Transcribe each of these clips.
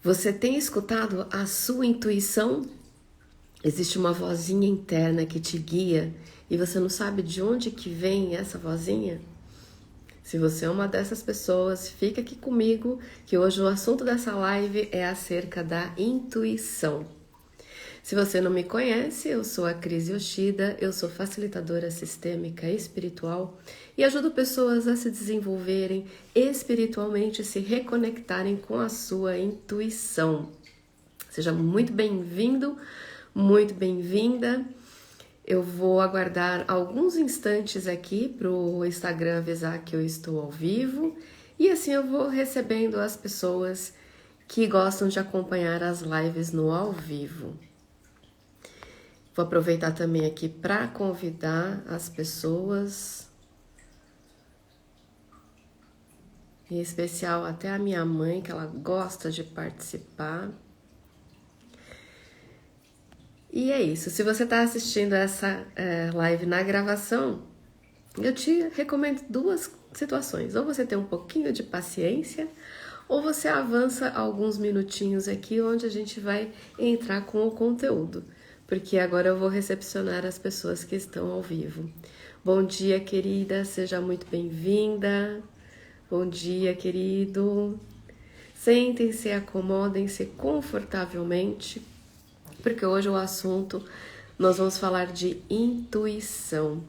Você tem escutado a sua intuição? Existe uma vozinha interna que te guia e você não sabe de onde que vem essa vozinha? Se você é uma dessas pessoas, fica aqui comigo que hoje o assunto dessa live é acerca da intuição. Se você não me conhece, eu sou a Cris Yoshida, eu sou facilitadora sistêmica espiritual e ajudo pessoas a se desenvolverem espiritualmente, se reconectarem com a sua intuição. Seja muito bem-vindo, muito bem-vinda. Eu vou aguardar alguns instantes aqui para o Instagram avisar que eu estou ao vivo e assim eu vou recebendo as pessoas que gostam de acompanhar as lives no ao vivo. Vou aproveitar também aqui para convidar as pessoas, em especial até a minha mãe, que ela gosta de participar. E é isso, se você está assistindo essa live na gravação, eu te recomendo duas situações. Ou você tem um pouquinho de paciência, ou você avança alguns minutinhos aqui, onde a gente vai entrar com o conteúdo. Porque agora eu vou recepcionar as pessoas que estão ao vivo. Bom dia, querida, seja muito bem-vinda. Bom dia, querido. Sentem-se, acomodem-se confortavelmente, porque hoje o assunto nós vamos falar de intuição.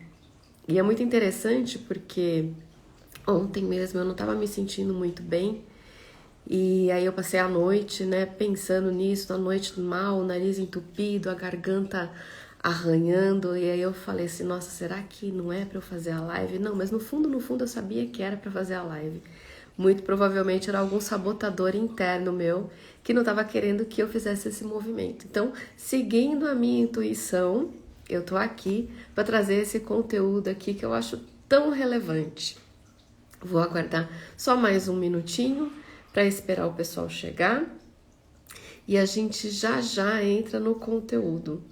E é muito interessante porque ontem mesmo eu não estava me sentindo muito bem. E aí eu passei a noite, né, pensando nisso, a noite mal, o nariz entupido, a garganta arranhando, e aí eu falei assim, nossa, será que não é para eu fazer a live? Não, mas no fundo eu sabia que era para fazer a live. Muito provavelmente era algum sabotador interno meu que não estava querendo que eu fizesse esse movimento. Então, seguindo a minha intuição, eu tô aqui para trazer esse conteúdo aqui que eu acho tão relevante. Vou aguardar só mais um minutinho para esperar o pessoal chegar e a gente já entra no conteúdo.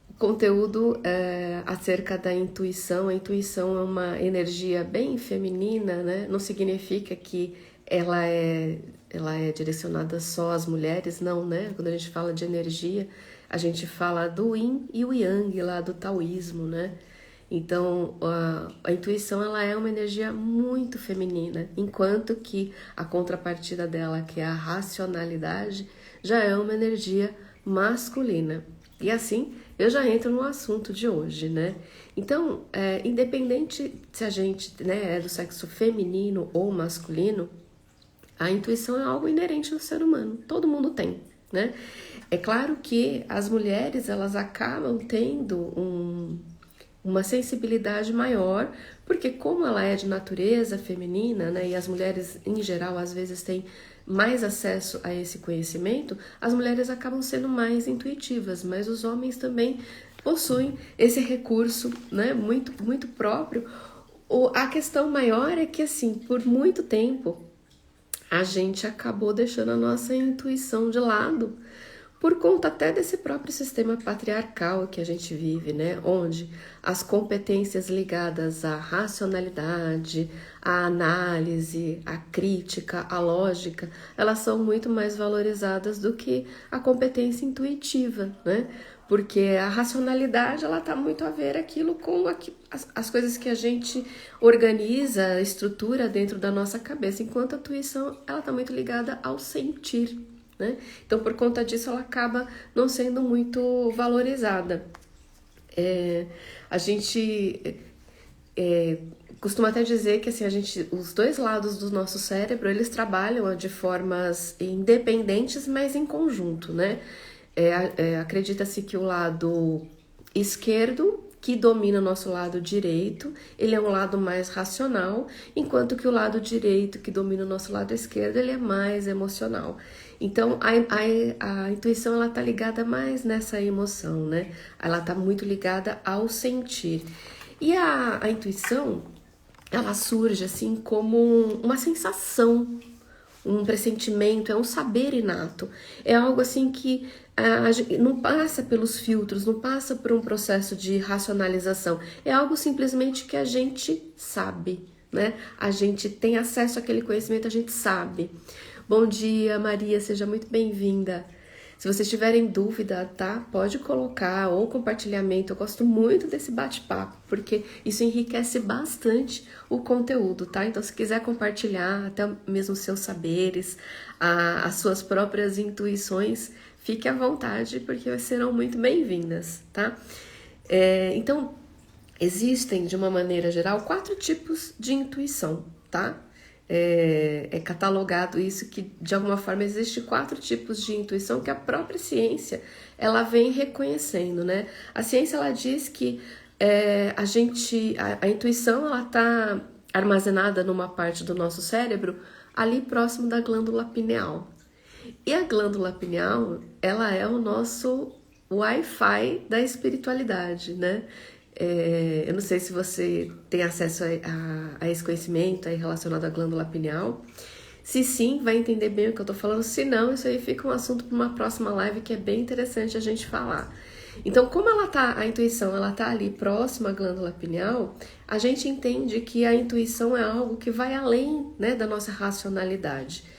O conteúdo é acerca da intuição. A intuição é uma energia bem feminina, né? Não significa que ela é direcionada só às mulheres, não, né? Quando a gente fala de energia, a gente fala do yin e o yang lá do taoísmo, né? Então, a intuição ela é uma energia muito feminina, enquanto que a contrapartida dela, que é a racionalidade, já é uma energia masculina. E assim, eu já entro no assunto de hoje, né? Então, independente se a gente, né, é do sexo feminino ou masculino, a intuição é algo inerente no ser humano, todo mundo tem, né? É claro que as mulheres, elas acabam tendo uma sensibilidade maior, porque como ela é de natureza feminina, né, e as mulheres em geral às vezes têm mais acesso a esse conhecimento, as mulheres acabam sendo mais intuitivas, mas os homens também possuem esse recurso, né, muito próprio. A questão maior é que, assim, por muito tempo, a gente acabou deixando a nossa intuição de lado, por conta até desse próprio sistema patriarcal que a gente vive, né? Onde as competências ligadas à racionalidade, à análise, à crítica, à lógica, elas são muito mais valorizadas do que a competência intuitiva, né? Porque a racionalidade, ela tá muito a ver aquilo com as coisas que a gente organiza, estrutura dentro da nossa cabeça, enquanto a intuição, ela tá muito ligada ao sentir, né? Então, por conta disso, ela acaba não sendo muito valorizada. A gente costuma até dizer que assim, os dois lados do nosso cérebro, eles trabalham de formas independentes, mas em conjunto, né? Acredita-se que o lado esquerdo, que domina o nosso lado direito, ele é um lado mais racional, enquanto que o lado direito, que domina o nosso lado esquerdo, ele é mais emocional. Então, a intuição, ela tá ligada mais nessa emoção, né? Ela tá muito ligada ao sentir. E a intuição, ela surge assim como uma sensação, um pressentimento, é um saber inato. É algo assim que a gente não passa pelos filtros, não passa por um processo de racionalização. É algo simplesmente que a gente sabe, né? A gente tem acesso àquele conhecimento, a gente sabe. Bom dia, Maria, seja muito bem-vinda. Se vocês tiverem dúvida, tá? Pode colocar ou compartilhamento. Eu gosto muito desse bate-papo, porque isso enriquece bastante o conteúdo, tá? Então, se quiser compartilhar até mesmo os seus saberes, as suas próprias intuições, fique à vontade, porque serão muito bem-vindas, tá? Então, existem, de uma maneira geral, 4 tipos de intuição, tá? É catalogado isso que, de alguma forma, existe 4 tipos de intuição que a própria ciência, ela vem reconhecendo, né? A ciência, ela diz que a intuição, ela tá armazenada numa parte do nosso cérebro, ali próximo da glândula pineal. E a glândula pineal, ela é o nosso Wi-Fi da espiritualidade, né? Eu não sei se você tem acesso a esse conhecimento aí relacionado à glândula pineal. Se sim, vai entender bem o que eu tô falando. Se não, isso aí fica um assunto para uma próxima live que é bem interessante a gente falar. Então, como a intuição, ela tá ali próxima à glândula pineal, a gente entende que a intuição é algo que vai além, né, da nossa racionalidade.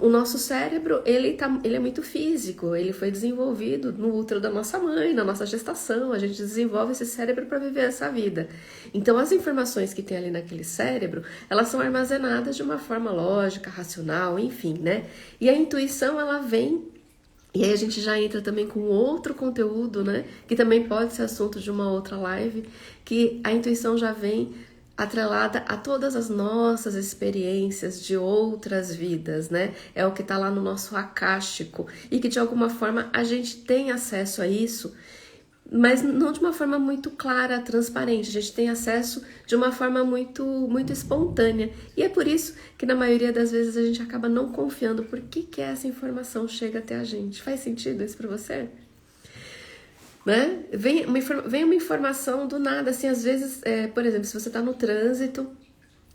O nosso cérebro, ele é muito físico, ele foi desenvolvido no útero da nossa mãe, na nossa gestação, a gente desenvolve esse cérebro para viver essa vida. Então, as informações que tem ali naquele cérebro, elas são armazenadas de uma forma lógica, racional, enfim, né? E a intuição, ela vem, e aí a gente já entra também com outro conteúdo, né? Que também pode ser assunto de uma outra live, que a intuição já vem atrelada a todas as nossas experiências de outras vidas, né? É o que tá lá no nosso acástico e que de alguma forma a gente tem acesso a isso, mas não de uma forma muito clara, transparente. A gente tem acesso de uma forma muito espontânea. E é por isso que na maioria das vezes a gente acaba não confiando. Por que essa informação chega até a gente? Faz sentido isso para você? Né? Vem uma informação do nada, assim, às vezes, por exemplo, se você tá no trânsito,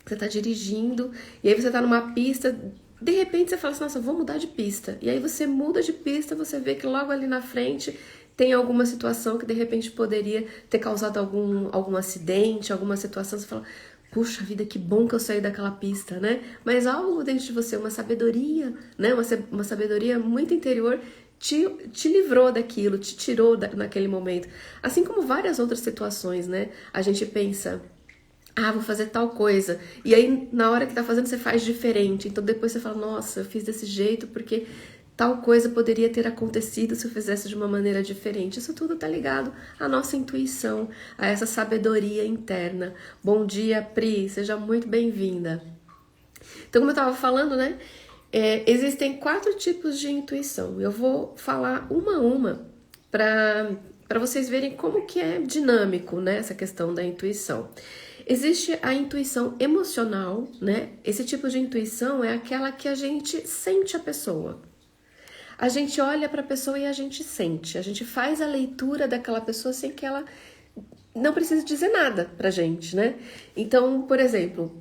você tá dirigindo, e aí você tá numa pista, de repente você fala assim, nossa, vou mudar de pista. E aí você muda de pista, você vê que logo ali na frente tem alguma situação que de repente poderia ter causado algum acidente, alguma situação, você fala, puxa vida, que bom que eu saí daquela pista, né? Mas algo dentro de você, uma sabedoria, né? Uma sabedoria muito interior, te livrou daquilo, te tirou naquele momento. Assim como várias outras situações, né? A gente pensa, vou fazer tal coisa. E aí, na hora que tá fazendo, você faz diferente. Então, depois você fala, nossa, eu fiz desse jeito porque tal coisa poderia ter acontecido se eu fizesse de uma maneira diferente. Isso tudo tá ligado à nossa intuição, a essa sabedoria interna. Bom dia, Pri, seja muito bem-vinda. Então, como eu tava falando, né? Existem 4 tipos de intuição. Eu vou falar uma a uma para vocês verem como que é dinâmico, né, essa questão da intuição. Existe a intuição emocional, né? Esse tipo de intuição é aquela que a gente sente a pessoa. A gente olha para a pessoa e a gente sente. A gente faz a leitura daquela pessoa sem que ela não precise dizer nada pra gente, né? Então, por exemplo,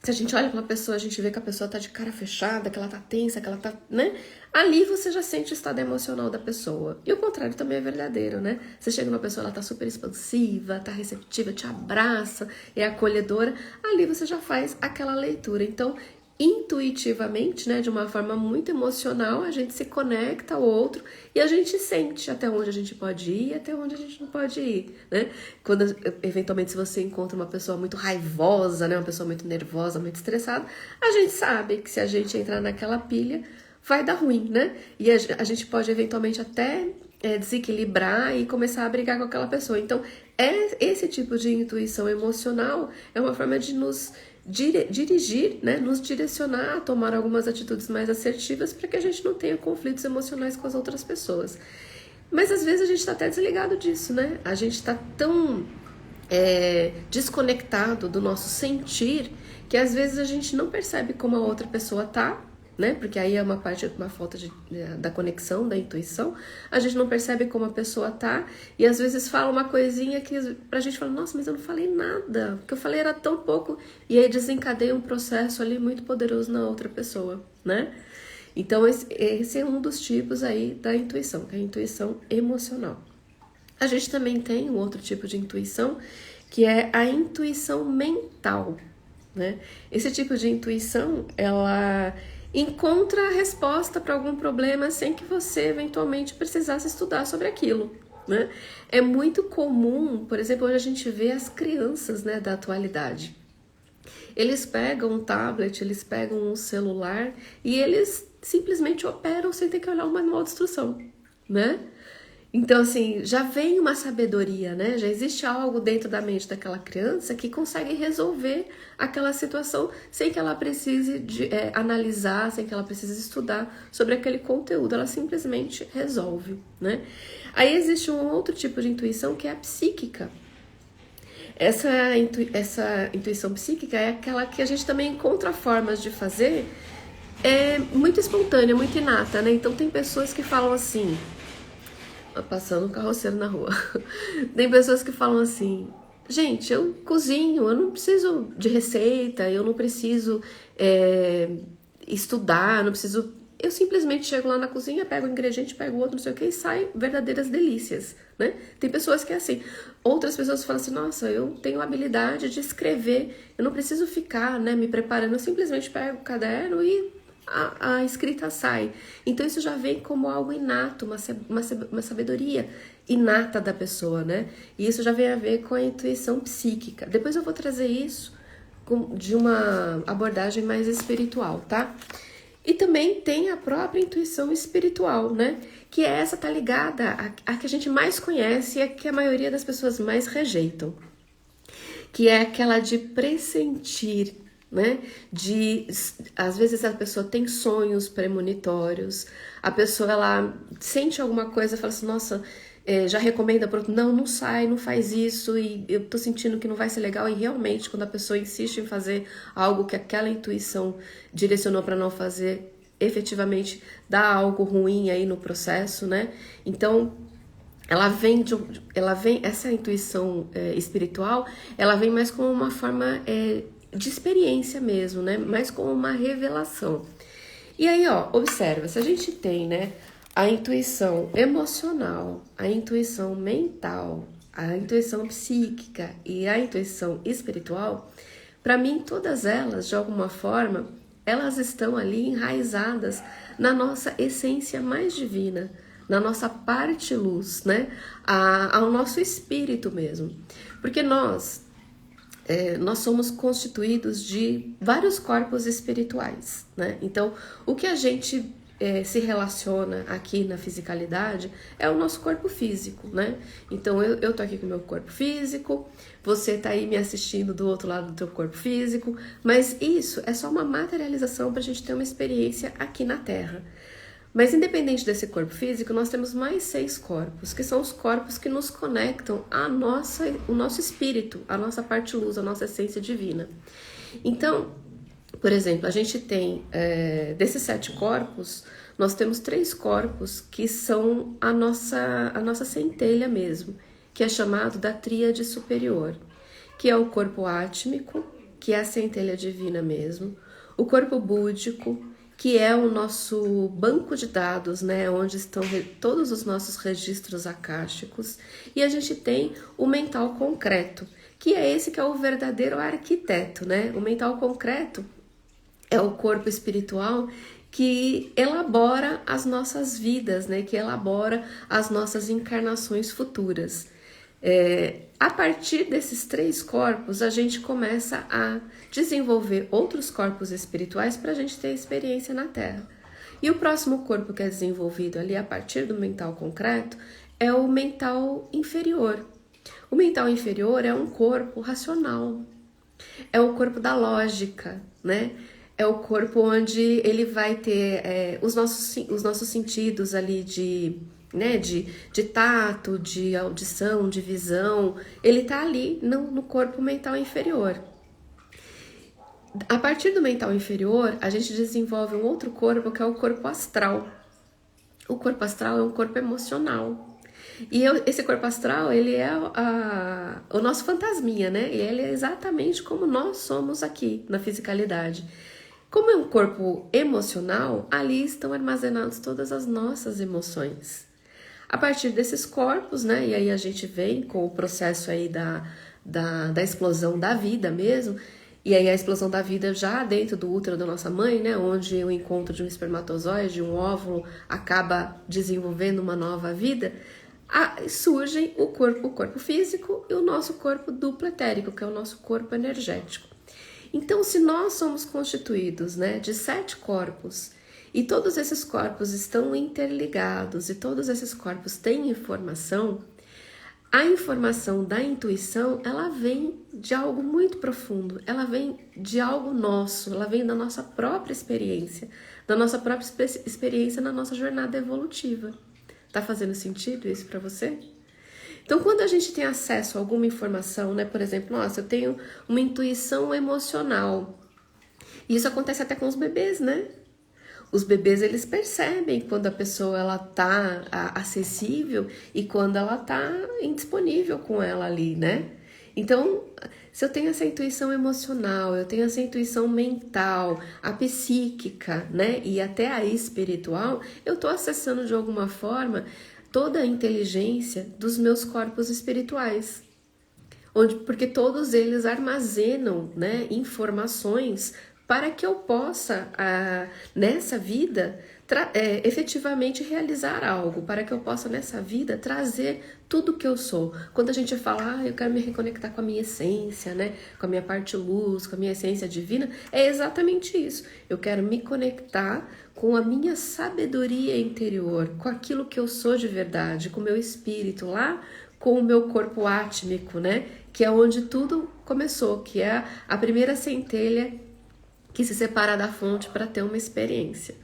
se a gente olha pra uma pessoa, a gente vê que a pessoa tá de cara fechada, que ela tá tensa, que ela tá, né? Ali você já sente o estado emocional da pessoa. E o contrário também é verdadeiro, né? Você chega numa pessoa, ela tá super expansiva, tá receptiva, te abraça, é acolhedora. Ali você já faz aquela leitura. Então, intuitivamente, né, de uma forma muito emocional, a gente se conecta ao outro e a gente sente até onde a gente pode ir e até onde a gente não pode ir, né? Quando, eventualmente, se você encontra uma pessoa muito raivosa, né, uma pessoa muito nervosa, muito estressada, a gente sabe que se a gente entrar naquela pilha, vai dar ruim, né? E a gente pode, eventualmente, até desequilibrar e começar a brigar com aquela pessoa. Então, esse tipo de intuição emocional é uma forma de nos dirigir, né, nos direcionar a tomar algumas atitudes mais assertivas para que a gente não tenha conflitos emocionais com as outras pessoas. Mas às vezes a gente está até desligado disso, né? A gente está tão desconectado do nosso sentir que às vezes a gente não percebe como a outra pessoa tá, né? Porque aí é uma falta da conexão, da intuição. A gente não percebe como a pessoa tá e às vezes fala uma coisinha que pra gente fala, nossa, mas eu não falei nada, o que eu falei era tão pouco, e aí desencadeia um processo ali muito poderoso na outra pessoa, né? Então esse é um dos tipos aí da intuição, que é a intuição emocional. A gente também tem um outro tipo de intuição, que é a intuição mental, né? Esse tipo de intuição, ela encontra a resposta para algum problema sem que você eventualmente precisasse estudar sobre aquilo, né? É muito comum, por exemplo, hoje a gente vê as crianças, né, da atualidade. Eles pegam um tablet, eles pegam um celular e eles simplesmente operam sem ter que olhar o manual de instrução, né? Então, assim, já vem uma sabedoria, né? Já existe algo dentro da mente daquela criança que consegue resolver aquela situação sem que ela precise analisar, sem que ela precise estudar sobre aquele conteúdo. Ela simplesmente resolve, né? Aí existe um outro tipo de intuição que é a psíquica. Essa intuição psíquica é aquela que a gente também encontra formas de fazer muito espontânea, muito inata, né? Então tem pessoas que falam assim, passando um carroceiro na rua, tem pessoas que falam assim, gente, eu cozinho, eu não preciso de receita, eu não preciso estudar, não preciso... Eu simplesmente chego lá na cozinha, pego um ingrediente, pego outro, não sei o que, e sai verdadeiras delícias, né? Tem pessoas que é assim. Outras pessoas falam assim, nossa, eu tenho a habilidade de escrever, eu não preciso ficar, né, me preparando, eu simplesmente pego o caderno e a escrita sai. Então isso já vem como algo inato, uma sabedoria inata da pessoa, né? E isso já vem a ver com a intuição psíquica. Depois eu vou trazer isso de uma abordagem mais espiritual, tá? E também tem a própria intuição espiritual, né? Que essa tá ligada à que a gente mais conhece e a que a maioria das pessoas mais rejeitam. Que é aquela de pressentir, né? Às vezes a pessoa tem sonhos premonitórios, a pessoa ela sente alguma coisa e fala assim, nossa, já recomenda para outro, não sai, não faz isso, e eu tô sentindo que não vai ser legal, e realmente quando a pessoa insiste em fazer algo que aquela intuição direcionou para não fazer, efetivamente dá algo ruim aí no processo, né? Então essa intuição espiritual, ela vem mais como uma forma de experiência mesmo, né? Mais como uma revelação. E aí, ó, observa, se a gente tem, né, a intuição emocional, a intuição mental, a intuição psíquica e a intuição espiritual, para mim todas elas, de alguma forma, elas estão ali enraizadas na nossa essência mais divina, na nossa parte luz, né? Ao nosso espírito mesmo. Porque nós somos constituídos de vários corpos espirituais, né? Então, o que a gente se relaciona aqui na fisicalidade é o nosso corpo físico, né? Então, eu tô aqui com o meu corpo físico, você tá aí me assistindo do outro lado do teu corpo físico, mas isso é só uma materialização para a gente ter uma experiência aqui na Terra. Mas independente desse corpo físico, nós temos mais 6 corpos, que são os corpos que nos conectam o nosso espírito, a nossa parte luz, a nossa essência divina. Então, por exemplo, a gente tem, desses 7 corpos, nós temos 3 corpos que são a nossa centelha mesmo, que é chamado da tríade superior, que é o corpo átmico, que é a centelha divina mesmo, o corpo búdico, que é o nosso banco de dados, né, onde estão todos os nossos registros akáshicos, e a gente tem o mental concreto, que é esse que é o verdadeiro arquiteto, né? O mental concreto é o corpo espiritual que elabora as nossas vidas, né, que elabora as nossas encarnações futuras. A partir desses 3 corpos, a gente começa a desenvolver outros corpos espirituais para a gente ter experiência na Terra. E o próximo corpo que é desenvolvido ali a partir do mental concreto é o mental inferior. O mental inferior é um corpo racional, é o corpo da lógica, né? É o corpo onde ele vai ter os nossos sentidos ali de tato, de audição, de visão, ele tá ali no corpo mental inferior. A partir do mental inferior, a gente desenvolve um outro corpo que é o corpo astral. O corpo astral é um corpo emocional. E esse corpo astral, ele é o nosso fantasminha, né? E ele é exatamente como nós somos aqui na fisicalidade. Como é um corpo emocional, ali estão armazenadas todas as nossas emoções. A partir desses corpos, né, e aí a gente vem com o processo aí da explosão da vida mesmo, E aí a explosão da vida já dentro do útero da nossa mãe, né, onde o encontro de um espermatozoide, um óvulo, acaba desenvolvendo uma nova vida, surgem o corpo físico e o nosso corpo duplo etérico, que é o nosso corpo energético. Então, se nós somos constituídos, né, de 7 corpos, e todos esses corpos estão interligados, e todos esses corpos têm informação, a informação da intuição, ela vem de algo muito profundo, ela vem de algo nosso, ela vem da nossa própria experiência na nossa jornada evolutiva. Tá fazendo sentido isso para você? Então, quando a gente tem acesso a alguma informação, né, por exemplo, nossa, eu tenho uma intuição emocional. Isso acontece até com os bebês, né? Os bebês, eles percebem quando a pessoa ela tá acessível e quando ela tá indisponível com ela ali, né? Então, se eu tenho essa intuição emocional, eu tenho essa intuição mental, a psíquica, né, e até a espiritual, eu tô acessando de alguma forma toda a inteligência dos meus corpos espirituais. Porque todos eles armazenam, né, informações para que eu possa, nessa vida, efetivamente realizar algo, para que eu possa, nessa vida, trazer tudo que eu sou. Quando a gente fala, eu quero me reconectar com a minha essência, né? Com a minha parte luz, com a minha essência divina, é exatamente isso. Eu quero me conectar com a minha sabedoria interior, com aquilo que eu sou de verdade, com o meu espírito lá, com o meu corpo átmico, né? Que é onde tudo começou, que é a primeira centelha que se separa da fonte para ter uma experiência.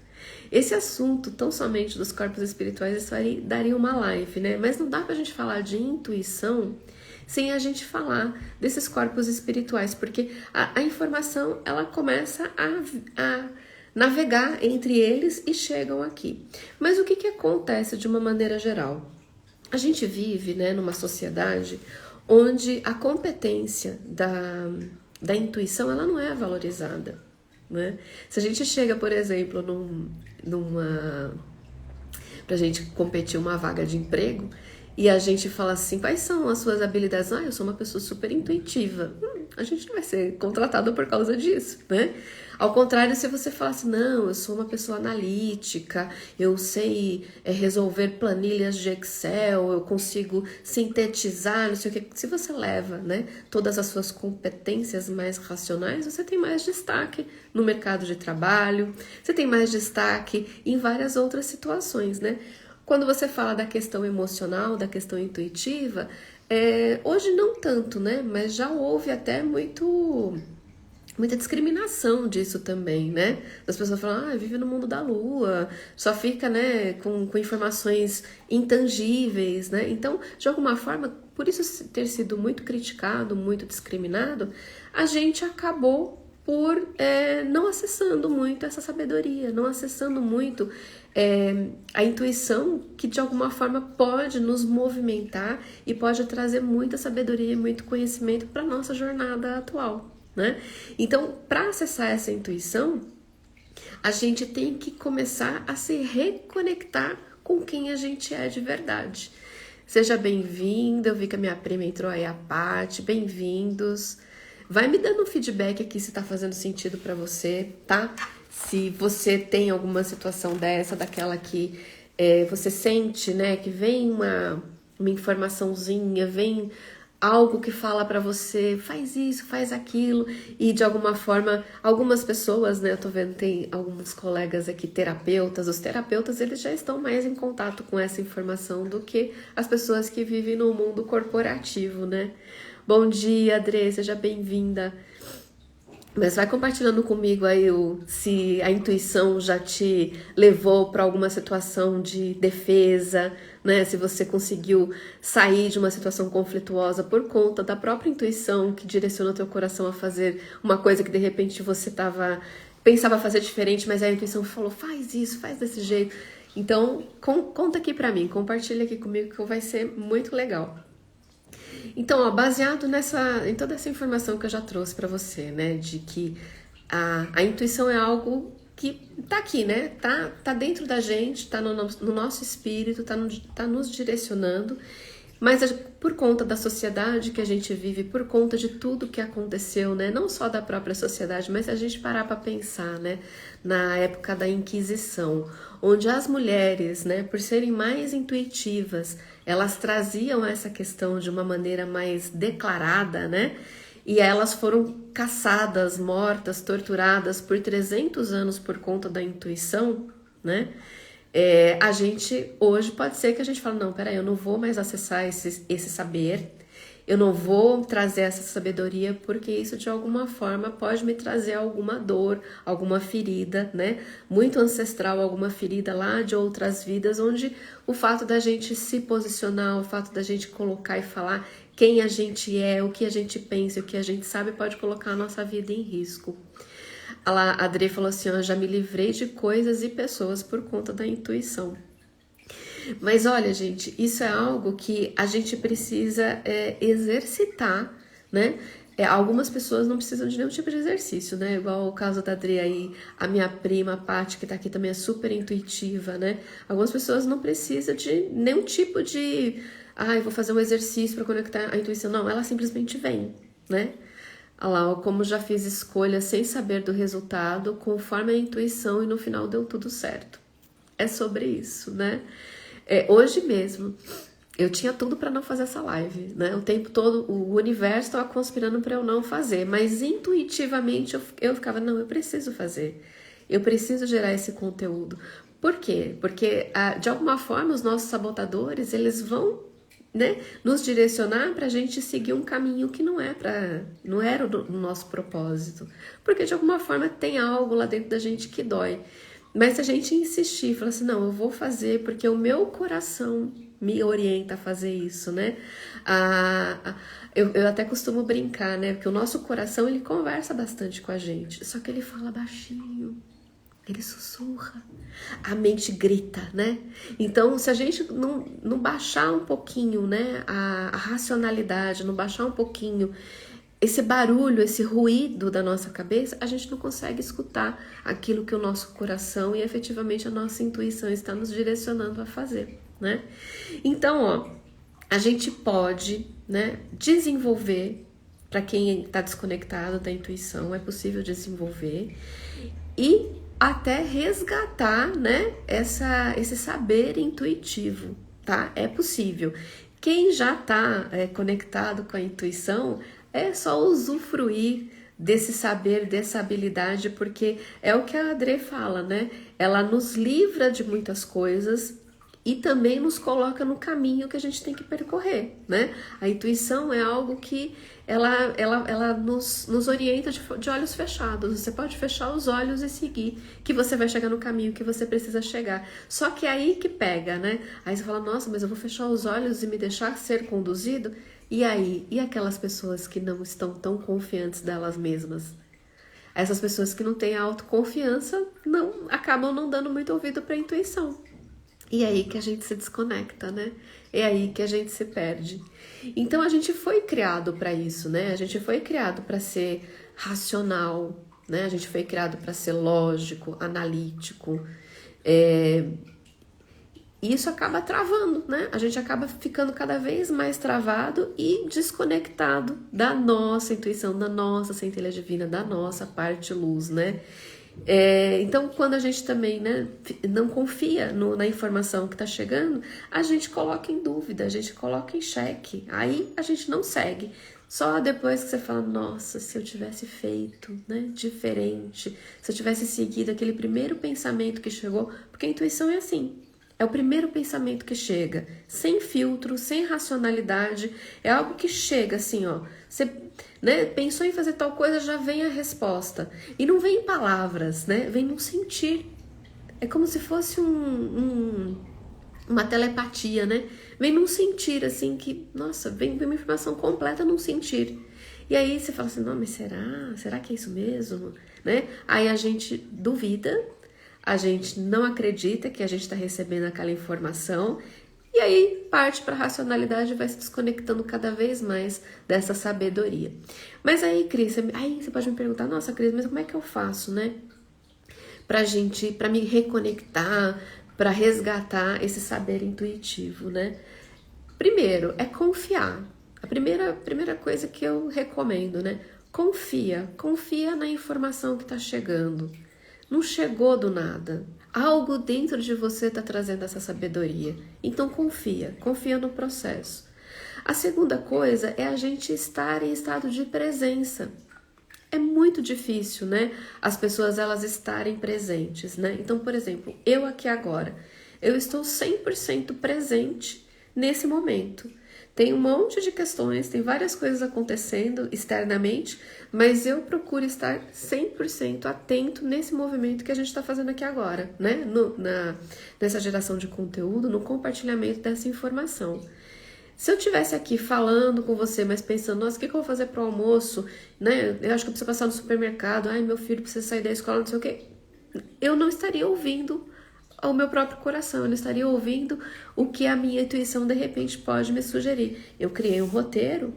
Esse assunto, tão somente dos corpos espirituais, isso aí daria uma live, né? Mas não dá pra gente falar de intuição sem a gente falar desses corpos espirituais, porque a informação, ela começa a navegar entre eles e chegam aqui. Mas o que acontece de uma maneira geral? A gente vive, né, numa sociedade onde a competência da intuição, ela não é valorizada. Né? Se a gente chega, por exemplo, pra gente competir uma vaga de emprego e a gente fala assim, quais são as suas habilidades? Eu sou uma pessoa super intuitiva. A gente não vai ser contratado por causa disso, né? Ao contrário, se você falar assim, não, eu sou uma pessoa analítica, eu sei resolver planilhas de Excel, eu consigo sintetizar, não sei o que. Se você leva, né, todas as suas competências mais racionais, você tem mais destaque no mercado de trabalho, você tem mais destaque em várias outras situações, né? Quando você fala da questão emocional, da questão intuitiva, hoje não tanto, né? Mas já houve até muita discriminação disso também, né? As pessoas falam, vive no mundo da lua, só fica, né, com informações intangíveis, né? Então, de alguma forma, por isso ter sido muito criticado, muito discriminado, a gente acabou por não acessando muito essa sabedoria, não acessando muito a intuição que de alguma forma pode nos movimentar e pode trazer muita sabedoria e muito conhecimento para a nossa jornada atual, né? Então, para acessar essa intuição, a gente tem que começar a se reconectar com quem a gente é de verdade. Seja bem-vinda, eu vi que a minha prima entrou aí, a Paty, bem-vindos. Vai me dando um feedback aqui se tá fazendo sentido para você, tá? Se você tem alguma situação dessa, daquela que você sente, né, que vem uma informaçãozinha, vem algo que fala para você, faz isso, faz aquilo, e de alguma forma, algumas pessoas, né, eu tô vendo, tem alguns colegas aqui, terapeutas, os terapeutas, eles já estão mais em contato com essa informação do que as pessoas que vivem no mundo corporativo, né? Bom dia, Adrê, seja bem-vinda. Mas vai compartilhando comigo aí se a intuição já te levou para alguma situação de defesa, né? Se você conseguiu sair de uma situação conflituosa por conta da própria intuição que direcionou teu coração a fazer uma coisa que de repente você pensava fazer diferente, mas a intuição falou, faz isso, faz desse jeito. Então, conta aqui para mim, compartilha aqui comigo que vai ser muito legal. Então, baseado em toda essa informação que eu já trouxe para você, né, de que a intuição é algo que tá aqui, né, tá dentro da gente, tá no nosso espírito, tá nos direcionando, Mas por conta da sociedade que a gente vive, por conta de tudo que aconteceu, né? Não só da própria sociedade, mas se a gente parar para pensar, né? Na época da Inquisição, onde as mulheres, né? Por serem mais intuitivas, elas traziam essa questão de uma maneira mais declarada, né? E elas foram caçadas, mortas, torturadas por 300 anos por conta da intuição, né? A gente, hoje, pode ser que a gente fale, não, peraí, eu não vou mais acessar esse saber, eu não vou trazer essa sabedoria, porque isso, de alguma forma, pode me trazer alguma dor, alguma ferida, né? Muito ancestral, alguma ferida lá de outras vidas, onde o fato da gente se posicionar, o fato da gente colocar e falar quem a gente é, o que a gente pensa, o que a gente sabe, pode colocar a nossa vida em risco. A Adri falou assim, eu já me livrei de coisas e pessoas por conta da intuição. Mas olha, gente, isso é algo que a gente precisa exercitar, né? Algumas pessoas não precisam de nenhum tipo de exercício, né? Igual o caso da Adri aí, a minha prima, a Paty, que tá aqui também é super intuitiva, né? Algumas pessoas não precisam de nenhum tipo de... eu vou fazer um exercício para conectar a intuição. Não, ela simplesmente vem, né? Olha lá, como já fiz escolhas sem saber do resultado, conforme a intuição e no final deu tudo certo. É sobre isso, né? Hoje mesmo, eu tinha tudo para não fazer essa live, né? O tempo todo, o universo estava conspirando para eu não fazer, mas intuitivamente eu ficava, não, eu preciso fazer. Eu preciso gerar esse conteúdo. Por quê? Porque, de alguma forma, os nossos sabotadores, eles vão, né, nos direcionar para a gente seguir um caminho que não era o nosso propósito, porque de alguma forma tem algo lá dentro da gente que dói. Mas se a gente insistir, falar assim, não, eu vou fazer porque o meu coração me orienta a fazer isso, né? Eu até costumo brincar, né? Porque o nosso coração, ele conversa bastante com a gente, só que ele fala baixinho. Ele sussurra, a mente grita, né? Então, se a gente não baixar um pouquinho, né, a racionalidade, não baixar um pouquinho esse barulho, esse ruído da nossa cabeça, a gente não consegue escutar aquilo que o nosso coração e efetivamente a nossa intuição está nos direcionando a fazer, né? Então, a gente pode, né, desenvolver, para quem está desconectado da intuição, é possível desenvolver e até resgatar, né, esse saber intuitivo, tá? É possível. Quem já está conectado com a intuição, é só usufruir desse saber, dessa habilidade, porque é o que a Adri fala, né? Ela nos livra de muitas coisas e também nos coloca no caminho que a gente tem que percorrer, né? A intuição é algo que ela nos orienta de olhos fechados. Você pode fechar os olhos e seguir, que você vai chegar no caminho que você precisa chegar. Só que é aí que pega, né? Aí você fala, nossa, mas eu vou fechar os olhos e me deixar ser conduzido? E aí? E aquelas pessoas que não estão tão confiantes delas mesmas? Essas pessoas que não têm autoconfiança acabam não dando muito ouvido para a intuição. E é aí que a gente se desconecta, né? É aí que a gente se perde. Então a gente foi criado para isso, né? A gente foi criado para ser racional, né? A gente foi criado para ser lógico, analítico. E isso acaba travando, né? A gente acaba ficando cada vez mais travado e desconectado da nossa intuição, da nossa centelha divina, da nossa parte luz, né? Então, quando a gente também, né, não confia na informação que está chegando, a gente coloca em dúvida, a gente coloca em xeque, aí a gente não segue. Só depois que você fala, nossa, se eu tivesse feito, né, diferente, se eu tivesse seguido aquele primeiro pensamento que chegou, porque a intuição é assim, é o primeiro pensamento que chega, sem filtro, sem racionalidade, é algo que chega assim, ó, você, né, pensou em fazer tal coisa, já vem a resposta. E não vem em palavras, né, vem num sentir. É como se fosse uma telepatia, né, vem num sentir, assim, que, nossa, vem uma informação completa num sentir. E aí você fala assim, não, mas será que é isso mesmo, né? Aí a gente duvida, a gente não acredita que a gente está recebendo aquela informação e aí parte para a racionalidade e vai se desconectando cada vez mais dessa sabedoria. Mas aí, Cris, você pode me perguntar, nossa, Cris, mas como é que eu faço, né? Para me reconectar, para resgatar esse saber intuitivo, né? Primeiro, é confiar. A primeira coisa que eu recomendo, né? Confia na informação que está chegando. Não chegou do nada. Algo dentro de você está trazendo essa sabedoria. Então confia no processo. A segunda coisa é a gente estar em estado de presença. É muito difícil, né? As pessoas elas estarem presentes, né? Então, por exemplo, eu aqui agora, eu estou 100% presente nesse momento. Tem um monte de questões, tem várias coisas acontecendo externamente, mas eu procuro estar 100% atento nesse movimento que a gente está fazendo aqui agora, né? Nessa geração de conteúdo, no compartilhamento dessa informação. Se eu estivesse aqui falando com você, mas pensando, nossa, o que eu vou fazer para o almoço? Né? Eu acho que eu preciso passar no supermercado, ai, meu filho precisa sair da escola, não sei o quê. Eu não estaria ouvindo ao meu próprio coração, eu não estaria ouvindo o que a minha intuição de repente pode me sugerir. Eu criei um roteiro,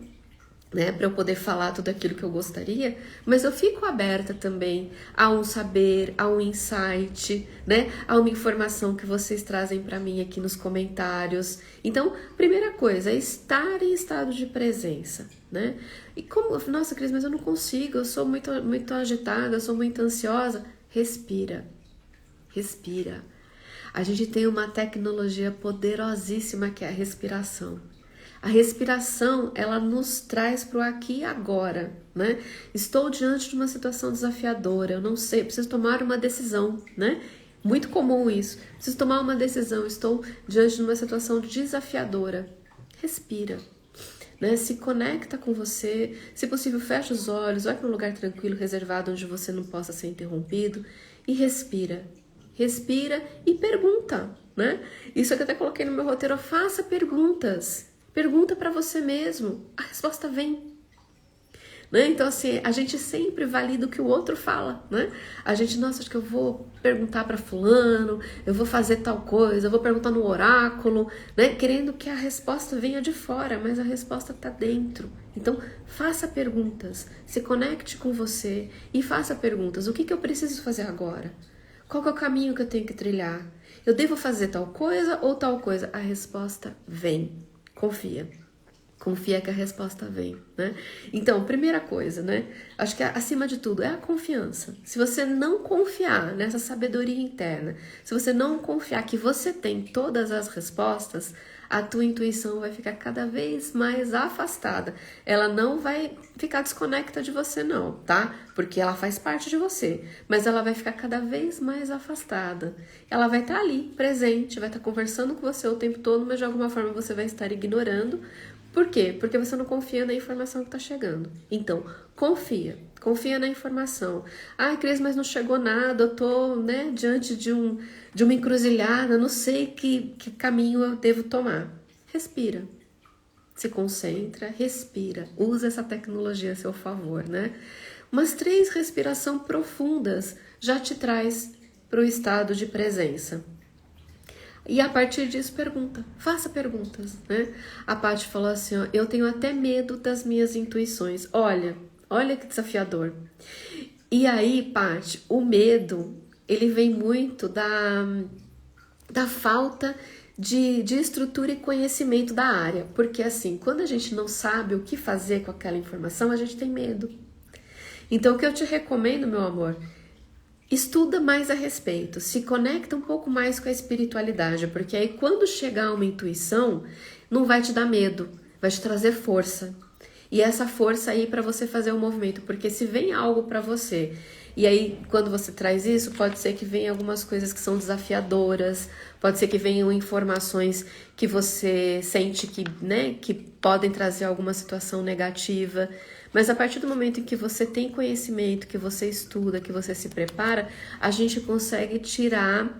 né, para eu poder falar tudo aquilo que eu gostaria, mas eu fico aberta também a um saber, a um insight, né, a uma informação que vocês trazem para mim aqui nos comentários. Então, primeira coisa, é estar em estado de presença, né? E como, nossa, Cris, mas eu não consigo, eu sou muito agitada, eu sou muito ansiosa. Respira. A gente tem uma tecnologia poderosíssima que é a respiração. A respiração, ela nos traz para o aqui e agora, né? Estou diante de uma situação desafiadora, eu não sei, preciso tomar uma decisão, né? Muito comum isso. Preciso tomar uma decisão, estou diante de uma situação desafiadora. Respira, né? Se conecta com você, se possível fecha os olhos, vai para um lugar tranquilo, reservado, onde você não possa ser interrompido e respira. Respira e pergunta, né? Isso que eu até coloquei no meu roteiro, faça perguntas. Pergunta para você mesmo, a resposta vem. Né? Então, assim, a gente sempre valida o que o outro fala, né? A gente, nossa, acho que eu vou perguntar para fulano, eu vou fazer tal coisa, eu vou perguntar no oráculo, né? Querendo que a resposta venha de fora, mas a resposta está dentro. Então, faça perguntas, se conecte com você e faça perguntas. O que eu preciso fazer agora? Qual que é o caminho que eu tenho que trilhar? Eu devo fazer tal coisa ou tal coisa? A resposta vem. Confia que a resposta vem, né? Então, primeira coisa, né? Acho que acima de tudo é a confiança. Se você não confiar nessa sabedoria interna, se você não confiar que você tem todas as respostas, a tua intuição vai ficar cada vez mais afastada. Ela não vai ficar desconecta de você não, tá? Porque ela faz parte de você, mas ela vai ficar cada vez mais afastada. Ela vai estar ali, presente, vai estar conversando com você o tempo todo, mas de alguma forma você vai estar ignorando. Por quê? Porque você não confia na informação que está chegando. Então, confia na informação. Ah, Cris, mas não chegou nada, eu tô, né, diante de uma encruzilhada, não sei que caminho eu devo tomar. Respira. Se concentra, respira. Usa essa tecnologia a seu favor, né? Umas 3 respirações profundas já te traz para o estado de presença. E a partir disso, faça perguntas, né? A Paty falou assim, ó, eu tenho até medo das minhas intuições. Olha que desafiador. E aí, Paty, o medo, ele vem muito da falta de estrutura e conhecimento da área. Porque assim, quando a gente não sabe o que fazer com aquela informação, a gente tem medo. Então, o que eu te recomendo, meu amor, estuda mais a respeito, se conecta um pouco mais com a espiritualidade, porque aí quando chegar uma intuição, não vai te dar medo, vai te trazer força. E essa força aí para você fazer o movimento, porque se vem algo para você, e aí quando você traz isso, pode ser que venham algumas coisas que são desafiadoras, pode ser que venham informações que você sente que, né, que podem trazer alguma situação negativa. Mas a partir do momento em que você tem conhecimento, que você estuda, que você se prepara, a gente consegue tirar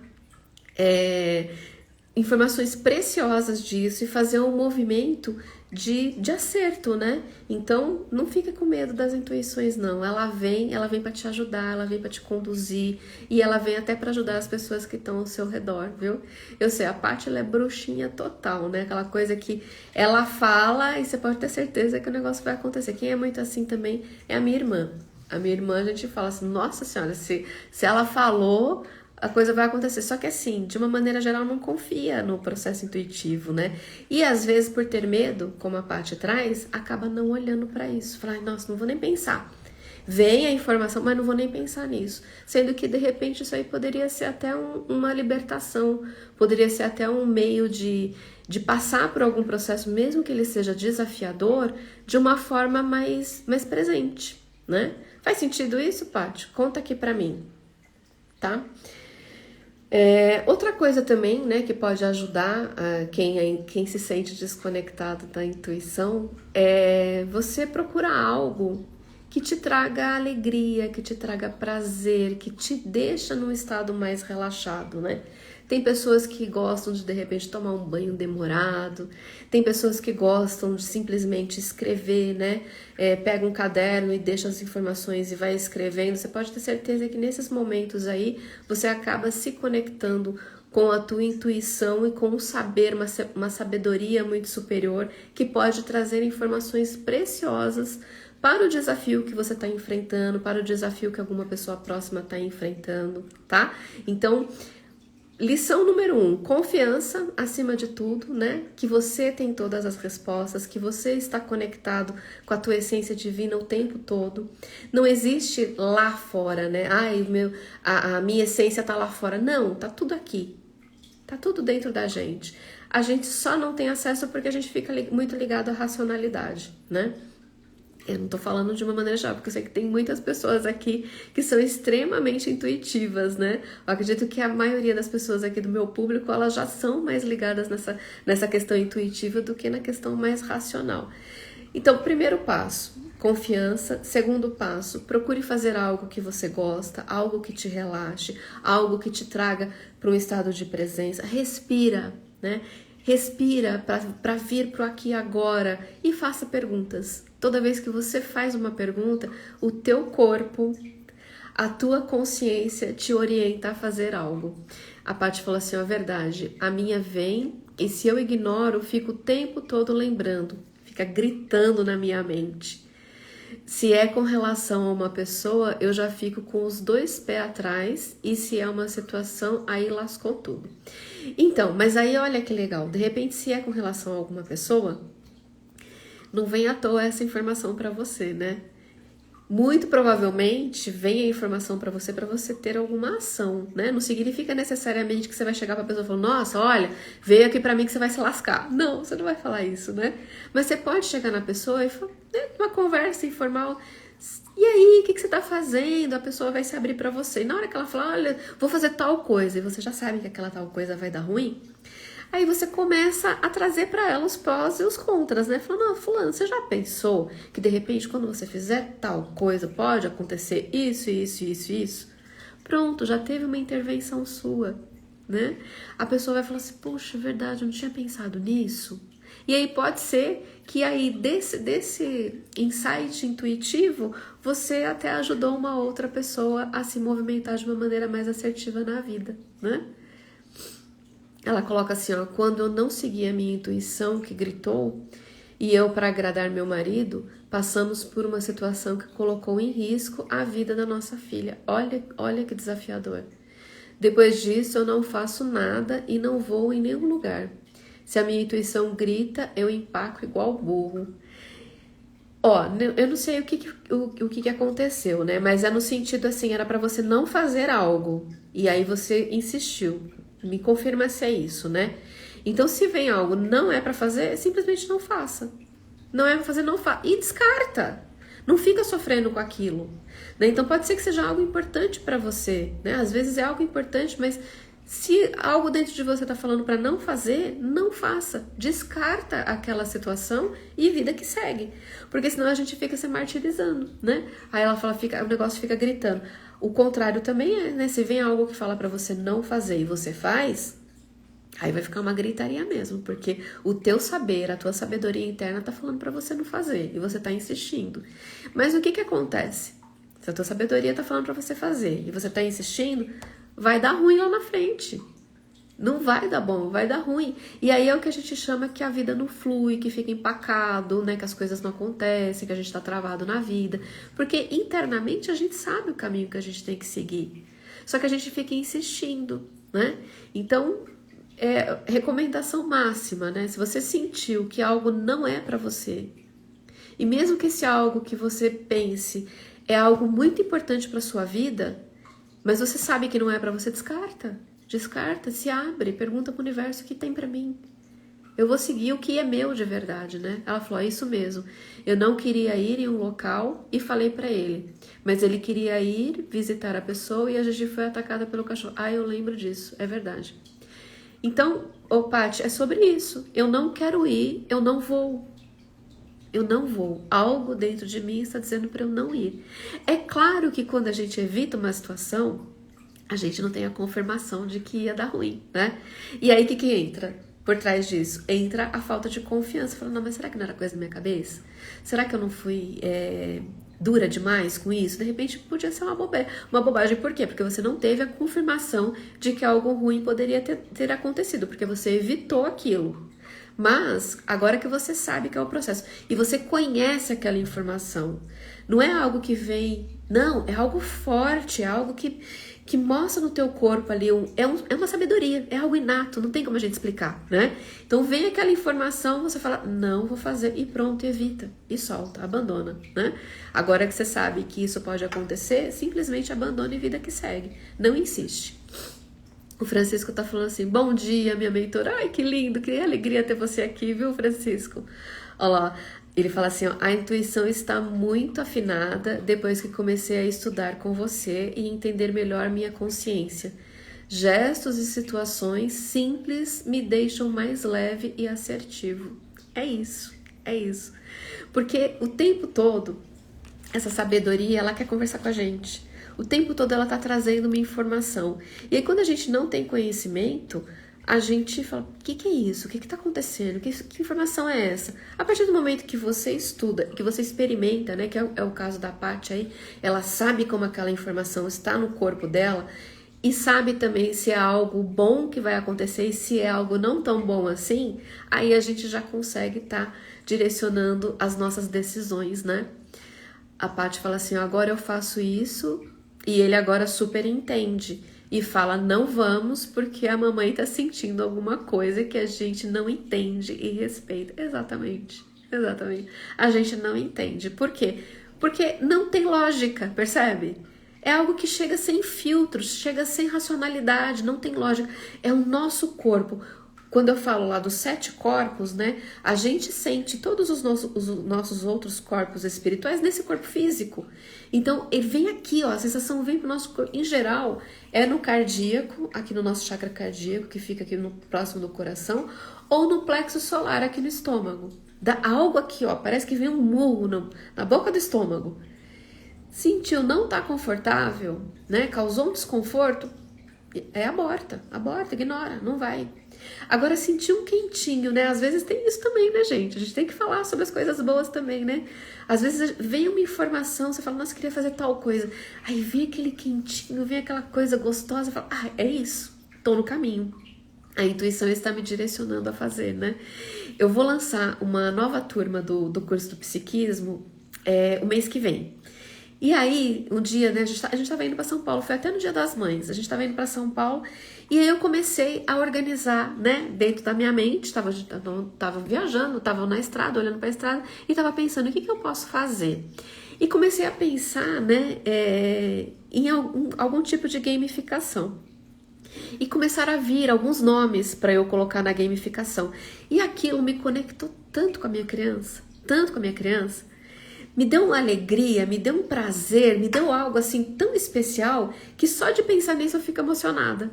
informações preciosas disso e fazer um movimento de acerto, né? Então, não fica com medo das intuições, não. Ela vem para te ajudar, ela vem para te conduzir e ela vem até para ajudar as pessoas que estão ao seu redor, viu? Eu sei, a Paty, ela é bruxinha total, né? Aquela coisa que ela fala e você pode ter certeza que o negócio vai acontecer. Quem é muito assim também é a minha irmã. A minha irmã, a gente fala assim, nossa senhora, se ela falou, a coisa vai acontecer. Só que assim, de uma maneira geral, não confia no processo intuitivo, né? E às vezes, por ter medo, como a Paty traz, acaba não olhando para isso. Fala, nossa, não vou nem pensar. Vem a informação, mas não vou nem pensar nisso. Sendo que, de repente, isso aí poderia ser até uma libertação, poderia ser até um meio de passar por algum processo, mesmo que ele seja desafiador, de uma forma mais presente, né? Faz sentido isso, Paty? Conta aqui pra mim, tá? Outra coisa também, né, que pode ajudar quem se sente desconectado da intuição é você procurar algo que te traga alegria, que te traga prazer, que te deixa num estado mais relaxado, né? Tem pessoas que gostam de repente tomar um banho demorado, tem pessoas que gostam de simplesmente escrever, né? Pega um caderno e deixa as informações e vai escrevendo. Você pode ter certeza que nesses momentos aí você acaba se conectando com a tua intuição e com um saber, uma sabedoria muito superior que pode trazer informações preciosas para o desafio que você está enfrentando, para o desafio que alguma pessoa próxima está enfrentando, tá? Então, lição número 1, confiança acima de tudo, né? Que você tem todas as respostas, que você está conectado com a tua essência divina o tempo todo. Não existe lá fora, né? Ai, a minha essência tá lá fora. Não, tá tudo aqui. Tá tudo dentro da gente. A gente só não tem acesso porque a gente fica muito ligado à racionalidade, né? Eu não tô falando de uma maneira geral, porque eu sei que tem muitas pessoas aqui que são extremamente intuitivas, né? Eu acredito que a maioria das pessoas aqui do meu público, elas já são mais ligadas nessa questão intuitiva do que na questão mais racional. Então, primeiro passo, confiança. Segundo passo, procure fazer algo que você gosta, algo que te relaxe, algo que te traga para um estado de presença. Respira, né? Respira para vir para o aqui e agora e faça perguntas. Toda vez que você faz uma pergunta, o teu corpo, a tua consciência te orienta a fazer algo. A Paty falou assim, a verdade, a minha vem e se eu ignoro, fico o tempo todo lembrando, fica gritando na minha mente. Se é com relação a uma pessoa, eu já fico com os 2 pés atrás e se é uma situação, aí lascou tudo. Então, mas aí olha que legal, de repente se é com relação a alguma pessoa, não vem à toa essa informação para você, né? Muito provavelmente vem a informação para você ter alguma ação, né? Não significa necessariamente que você vai chegar para a pessoa e falar, nossa, olha, veio aqui para mim que você vai se lascar. Não, você não vai falar isso, né? Mas você pode chegar na pessoa e falar, né, uma conversa informal, e aí, o que você tá fazendo? A pessoa vai se abrir para você. E na hora que ela fala, olha, vou fazer tal coisa, e você já sabe que aquela tal coisa vai dar ruim, aí você começa a trazer para ela os prós e os contras, né? Falando, não, fulano, você já pensou que de repente quando você fizer tal coisa pode acontecer isso, isso, isso, isso? Pronto, já teve uma intervenção sua, né? A pessoa vai falar assim, poxa, verdade, eu não tinha pensado nisso. E aí pode ser que aí desse insight intuitivo, você até ajudou uma outra pessoa a se movimentar de uma maneira mais assertiva na vida, né? Ela coloca assim, ó, quando eu não segui a minha intuição que gritou, e eu, para agradar meu marido, passamos por uma situação que colocou em risco a vida da nossa filha. Olha que desafiador. Depois disso, eu não faço nada e não vou em nenhum lugar. Se a minha intuição grita, eu empaco igual burro. Ó, eu não sei o que aconteceu, né? Mas é no sentido assim, era para você não fazer algo. E aí você insistiu. Me confirma se é isso, né? Então, se vem algo não é pra fazer, simplesmente não faça. Não é pra fazer, não faça. E descarta. Não fica sofrendo com aquilo, né? Então, pode ser que seja algo importante pra você, né? Às vezes é algo importante, mas se algo dentro de você tá falando pra não fazer, não faça. Descarta aquela situação e vida que segue. Porque senão a gente fica se martirizando, né? Aí ela fala, o negócio fica gritando. O contrário também é, né? Se vem algo que fala pra você não fazer e você faz, aí vai ficar uma gritaria mesmo, porque o teu saber, a tua sabedoria interna tá falando pra você não fazer e você tá insistindo. Mas o que acontece? Se a tua sabedoria tá falando pra você fazer e você tá insistindo, vai dar ruim lá na frente. Não vai dar bom, vai dar ruim. E aí é o que a gente chama que a vida não flui, que fica empacado, né? Que as coisas não acontecem, que a gente tá travado na vida. Porque internamente a gente sabe o caminho que a gente tem que seguir. Só que a gente fica insistindo, né? Então, recomendação máxima, né? Se você sentiu que algo não é para você, e mesmo que esse algo que você pense é algo muito importante para sua vida, mas você sabe que não é para você, descarta, se abre, pergunta pro universo o que tem para mim. Eu vou seguir o que é meu de verdade, né? Ela falou, é isso mesmo. Eu não queria ir em um local e falei pra ele. Mas ele queria ir visitar a pessoa e a Gigi foi atacada pelo cachorro. Ah, eu lembro disso, é verdade. Então, Paty, é sobre isso. Eu não quero ir, eu não vou. Eu não vou. Algo dentro de mim está dizendo para eu não ir. É claro que quando a gente evita uma situação, a gente não tem a confirmação de que ia dar ruim, né? E aí o que entra por trás disso? Entra a falta de confiança. Falando, não, mas será que não era coisa da minha cabeça? Será que eu não fui dura demais com isso? De repente podia ser uma bobagem. Por quê? Porque você não teve a confirmação de que algo ruim poderia ter acontecido, porque você evitou aquilo. Mas, agora que você sabe que é o processo, e você conhece aquela informação, não é algo que vem, não, é algo forte, é algo que mostra no teu corpo ali, é uma sabedoria, é algo inato, não tem como a gente explicar, né? Então vem aquela informação, você fala, não vou fazer, e pronto, evita, e solta, abandona, né? Agora que você sabe que isso pode acontecer, simplesmente abandona e vida que segue, não insiste. O Francisco tá falando assim, bom dia, minha mentora. Ai, que lindo, que alegria ter você aqui, viu, Francisco? Olha lá, ele fala assim, ó, a intuição está muito afinada depois que comecei a estudar com você e entender melhor minha consciência. Gestos e situações simples me deixam mais leve e assertivo. É isso. Porque o tempo todo, essa sabedoria, ela quer conversar com a gente. O tempo todo ela está trazendo uma informação. E aí quando a gente não tem conhecimento, a gente fala, o que é isso? O que está acontecendo? Que informação é essa? A partir do momento que você estuda, que você experimenta, né, que é o caso da Paty aí, ela sabe como aquela informação está no corpo dela e sabe também se é algo bom que vai acontecer e se é algo não tão bom assim, aí a gente já consegue estar direcionando as nossas decisões, né? A Paty fala assim, agora eu faço isso... E ele agora super entende e fala, não vamos porque a mamãe tá sentindo alguma coisa que a gente não entende e respeita. Exatamente. A gente não entende. Por quê? Porque não tem lógica, percebe? É algo que chega sem filtros, chega sem racionalidade, não tem lógica. É o nosso corpo. Quando eu falo lá dos 7 corpos, né? A gente sente todos os nossos outros corpos espirituais nesse corpo físico. Então, ele vem aqui, ó, a sensação vem pro nosso corpo. Em geral, é no cardíaco, aqui no nosso chakra cardíaco, que fica aqui próximo do coração, ou no plexo solar, aqui no estômago. Dá algo aqui, ó, parece que vem um murro na boca do estômago. Sentiu não tá confortável, né? Causou um desconforto, aborta, ignora, não vai. Agora, sentir um quentinho, né? Às vezes tem isso também, né, gente? A gente tem que falar sobre as coisas boas também, né? Às vezes vem uma informação, você fala, nossa, queria fazer tal coisa. Aí vem aquele quentinho, vem aquela coisa gostosa, fala, é isso, tô no caminho. A intuição está me direcionando a fazer, né? Eu vou lançar uma nova turma do curso do psiquismo o mês que vem. E aí, um dia, né, a gente tava indo para São Paulo, foi até no Dia das Mães, a gente tava indo para São Paulo, e aí eu comecei a organizar, né, dentro da minha mente, tava viajando, tava na estrada, olhando para a estrada, e tava pensando, o que eu posso fazer? E comecei a pensar, né, em algum tipo de gamificação. E começaram a vir alguns nomes para eu colocar na gamificação. E aquilo me conectou tanto com a minha criança, me deu uma alegria, me deu um prazer, me deu algo assim tão especial que só de pensar nisso eu fico emocionada.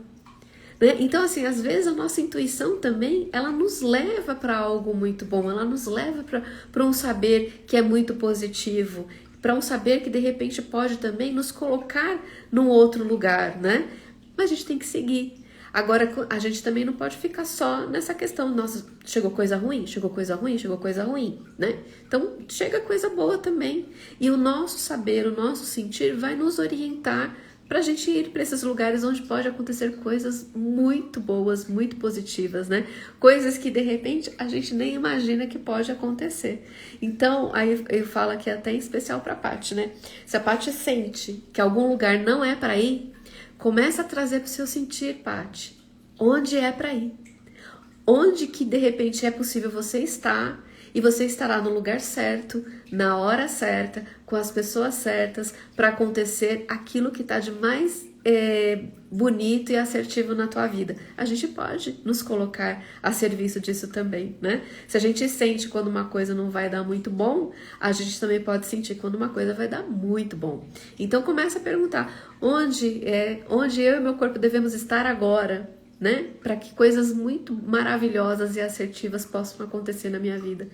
Né? Então, assim, às vezes a nossa intuição também, ela nos leva para algo muito bom, ela nos leva para um saber que é muito positivo, para um saber que de repente pode também nos colocar num outro lugar, né? Mas a gente tem que seguir. Agora, a gente também não pode ficar só nessa questão, nossa, chegou coisa ruim, né? Então, chega coisa boa também. E o nosso saber, o nosso sentir vai nos orientar pra gente ir para esses lugares onde pode acontecer coisas muito boas, muito positivas, né? Coisas que, de repente, a gente nem imagina que pode acontecer. Então, aí eu falo aqui até em especial pra Paty, né? Se a Paty sente que algum lugar não é para ir, Começa a trazer para o seu sentir, Paty. Onde é para ir? Onde que de repente é possível você estar e você estará no lugar certo, na hora certa, com as pessoas certas, para acontecer aquilo que está de mais bonito e assertivo na tua vida. A gente pode nos colocar a serviço disso também, né? Se a gente sente quando uma coisa não vai dar muito bom, a gente também pode sentir quando uma coisa vai dar muito bom. Então começa a perguntar onde eu e meu corpo devemos estar agora, né? Para que coisas muito maravilhosas e assertivas possam acontecer na minha vida,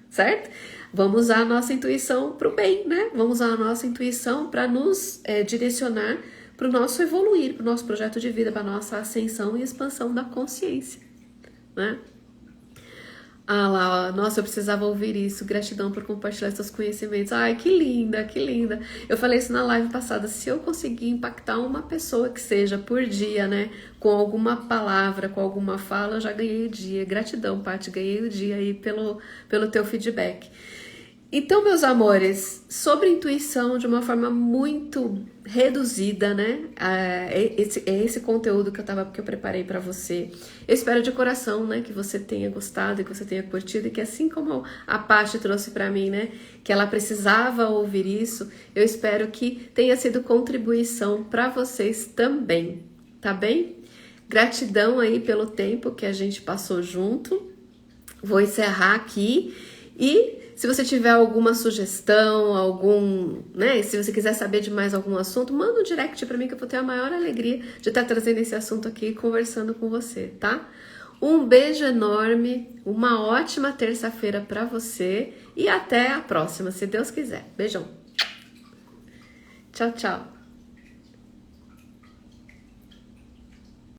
certo? Vamos usar a nossa intuição para o bem, né? Vamos usar a nossa intuição para nos direcionar para o nosso evoluir, para o nosso projeto de vida, para a nossa ascensão e expansão da consciência, né? Ah lá, ó, nossa, eu precisava ouvir isso, gratidão por compartilhar seus conhecimentos. Ai, que linda, que linda. Eu falei isso na live passada, se eu conseguir impactar uma pessoa que seja por dia, né, com alguma palavra, com alguma fala, eu já ganhei o dia. Gratidão, Paty, ganhei o dia aí pelo teu feedback. Então, meus amores, sobre intuição de uma forma muito reduzida, né? Esse conteúdo que eu preparei para você. Eu espero de coração, né, que você tenha gostado e que você tenha curtido e que assim como a Paty trouxe para mim, né, que ela precisava ouvir isso, eu espero que tenha sido contribuição para vocês também, tá bem? Gratidão aí pelo tempo que a gente passou junto. Vou encerrar aqui e se você tiver alguma sugestão, né, se você quiser saber de mais algum assunto, manda um direct para mim que eu vou ter a maior alegria de estar trazendo esse assunto aqui e conversando com você, tá? Um beijo enorme, uma ótima terça-feira para você e até a próxima, se Deus quiser. Beijão. Tchau, tchau.